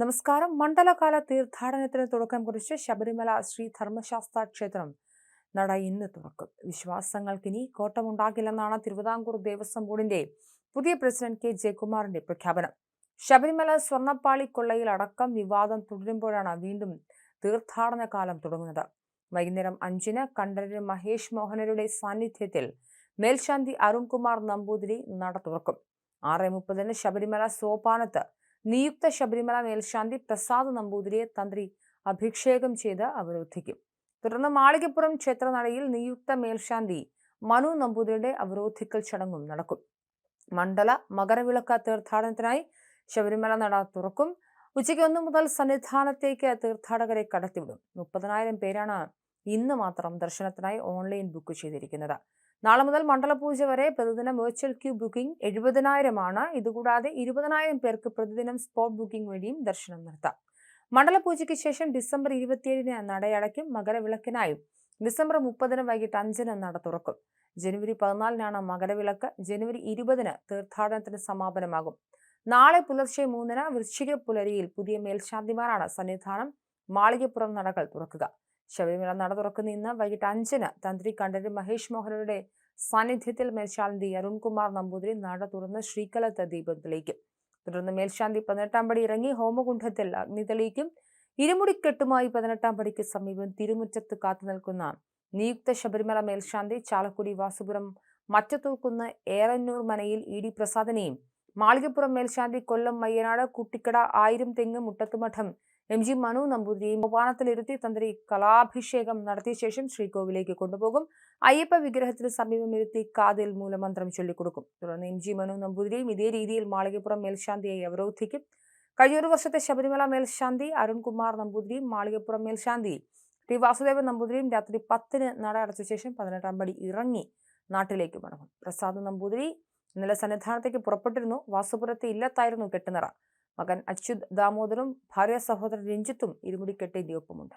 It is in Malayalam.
നമസ്കാരം. മണ്ഡലകാല തീർത്ഥാടനത്തിന് തുടക്കം കുറിച്ച് ശബരിമല ശ്രീ ധർമ്മശാസ്താ ക്ഷേത്രം നട ഇന്ന് തുറക്കും. വിശ്വാസങ്ങൾക്കിനി കോട്ടമുണ്ടാകില്ലെന്നാണ് തിരുവിതാംകൂർ ദേവസ്വം ബോർഡിന്റെ പുതിയ പ്രസിഡന്റ് കെ ജയകുമാറിന്റെ പ്രഖ്യാപനം. ശബരിമല സ്വർണ്ണപ്പാളി കൊള്ളയിൽ അടക്കം വിവാദം തുടരുമ്പോഴാണ് വീണ്ടും തീർത്ഥാടന കാലം തുടങ്ങുന്നത്. വൈകുന്നേരം 5-ന് കണ്ഠരര് മഹേഷ് മോഹനരുടെ സാന്നിധ്യത്തിൽ മേൽശാന്തി അരുൺകുമാർ നമ്പൂതിരി നട തുറക്കും. 6:30-ന് ശബരിമല സോപാനത്ത് നിയുക്ത ശബരിമല മേൽശാന്തി പ്രസാദ് നമ്പൂതിരിയെ തന്ത്രി അഭിഷേകം ചെയ്ത് അവരോധിക്കും. തുടർന്ന് മാളികപ്പുറം ക്ഷേത്രനടയിൽ നിയുക്ത മേൽശാന്തി മനു നമ്പൂതിരിയുടെ അവരോധിക്കൽ ചടങ്ങും നടക്കും. മണ്ഡല മകരവിളക്ക് തീർത്ഥാടനത്തിനായി ശബരിമല നട തുറക്കും. ഉച്ചയ്ക്ക് 1 മുതൽ സന്നിധാനത്തേക്ക് തീർത്ഥാടകരെ കടത്തിവിടും. 30,000 പേരാണ് ഇന്ന് മാത്രം ദർശനത്തിനായി ഓൺലൈൻ ബുക്ക് ചെയ്തിരിക്കുന്നത്. നാളെ മുതൽ മണ്ഡലപൂജ വരെ പ്രതിദിനം വെർച്വൽ ക്യൂ ബുക്കിംഗ് 70,000 ആണ്. ഇതുകൂടാതെ 20,000 പേർക്ക് പ്രതിദിനം സ്പോട്ട് ബുക്കിംഗ് വഴിയും ദർശനം നടത്താം. മണ്ഡലപൂജയ്ക്ക് ശേഷം ഡിസംബർ 27-ന് നടയടയ്ക്കും. മകരവിളക്കിനായി ഡിസംബർ 30-ന് വൈകിട്ട് 5-ന് നട തുറക്കും. ജനുവരി 14-നാണ് മകരവിളക്ക്. ജനുവരി 20-ന് തീർത്ഥാടനത്തിന് സമാപനമാകും. നാളെ പുലർച്ചെ 3-ന് വൃശ്ചിക പുലരിയിൽ പുതിയ മേൽശാന്തിമാരാണ് സന്നിധാനം മാളികപ്പുറം നടകൾ തുറക്കുക. ശബരിമല നട തുറക്കുന്ന ഇന്ന് വൈകിട്ട് 5-ന് തന്ത്രി കണ്ഠരര് മഹേഷ് മോഹനരുടെ സാന്നിധ്യത്തിൽ മേൽശാന്തി അരുൺകുമാർ നമ്പൂതിരി നട തുറന്ന് ശ്രീകലത്ത് ദീപം തെളിയിക്കും. തുടർന്ന് മേൽശാന്തി 18-ാം പടി ഇറങ്ങി ഹോമകുണ്ഡത്തിൽ അഗ്നി തെളിയിക്കും. ഇരുമുടിക്കെട്ടുമായി 18-ാം പടിക്ക് സമീപം തിരുമുറ്റത്ത് കാത്തുനിൽക്കുന്ന നിയുക്ത ശബരിമല മേൽശാന്തി ചാലക്കുടി വാസുപുരം മറ്റത്തൂർക്കുന്ന് ഏറന്നൂർ മനയിൽ ഇ ഡി പ്രസാദിനെയും, മാളികപ്പുറം മേൽശാന്തി കൊല്ലം മയ്യനാട് കുട്ടിക്കട 1000 തെങ്ങ് മുട്ടത്തുമഠം എം ജി മനു നമ്പൂതിരിയെയും സോപാനത്തിലിരുത്തി തന്ത്രി കലാഭിഷേകം നടത്തിയ ശേഷം ശ്രീകോവിലേക്ക് കൊണ്ടുപോകും. അയ്യപ്പ വിഗ്രഹത്തിന് സമീപം ഇരുത്തി കാതിൽ മൂലമന്ത്രം ചൊല്ലിക്കൊടുക്കും. തുടർന്ന് എം ജി മനു നമ്പൂതിരിയും ഇതേ രീതിയിൽ മാളികപ്പുറം മേൽശാന്തിയായി അവരോധിക്കും. കഴിഞ്ഞ ഒരു വർഷത്തെ ശബരിമല മേൽശാന്തി അരുൺകുമാർ നമ്പൂതിരിയും മാളികപ്പുറം മേൽശാന്തി ടി വാസുദേവൻ നമ്പൂതിരിയും രാത്രി 10-ന് നട അടച്ച ശേഷം 18-ാം പടി ഇറങ്ങി നാട്ടിലേക്ക് മടങ്ങും. പ്രസാദ് നമ്പൂതിരി ഇന്നലെ സന്നിധാനത്തേക്ക് പുറപ്പെട്ടിരുന്നു. വാസുപുരത്തെ ഇല്ലത്തായിരുന്നു കെട്ടുനിറ. മകൻ അച്യുത് ദാമോദറും ഭാര്യ സഹോദരൻ രഞ്ജിത്തും ഇരുമുടിക്കെട്ടിന്റെ ഒപ്പമുണ്ട്.